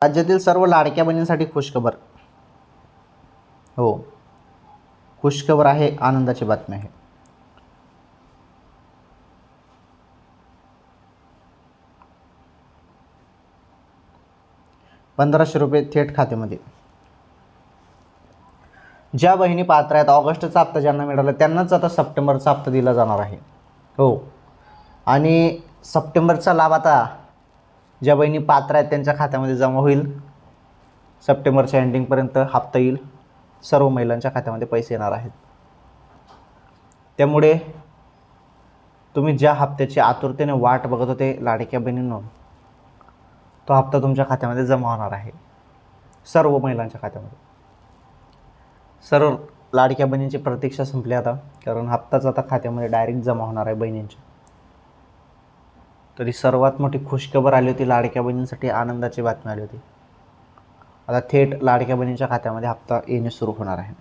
राज्यातील सर्व लाडक्या बहिणींसाठी खुशखबर. हो, खुशखबर आहे, आनंदाची बातमी आहे. ₹1500 थेट खात्यामध्ये. ज्या बहिणी पात्र आहेत, ऑगस्टचा हप्ता ज्यांना मिळाला त्यांनाच आता सप्टेंबरचा हप्ता दिला जाणार आहे. हो, आणि सप्टेंबरचा लाभ आता ज्या बहिणी पात्र आहेत त्यांच्या खात्यामध्ये जमा होईल. सप्टेंबरच्या एंडिंगपर्यंत हप्ता येईल. सर्व महिलांच्या खात्यामध्ये पैसे येणार आहेत. त्यामुळे तुम्ही ज्या हप्त्याची आतुरतेने वाट बघत होते लाडक्या बहिणींनो, तो हप्ता तुमच्या खात्यामध्ये जमा होणार आहे. सर्व महिलांच्या खात्यामध्ये. सर्व लाडक्या बहिणींची प्रतीक्षा संपली आता, कारण हप्ताच आता खात्यामध्ये डायरेक्ट जमा होणार आहे बहिणींच्या. तरी सर्वात मोठी खुशखबर आली होती लाडक्या बहिणींसाठी, आनंदाची बातमी आली होती. आता थेट लाडक्या बहिणींच्या खात्यामध्ये हप्ता येणे सुरू होणार आहे.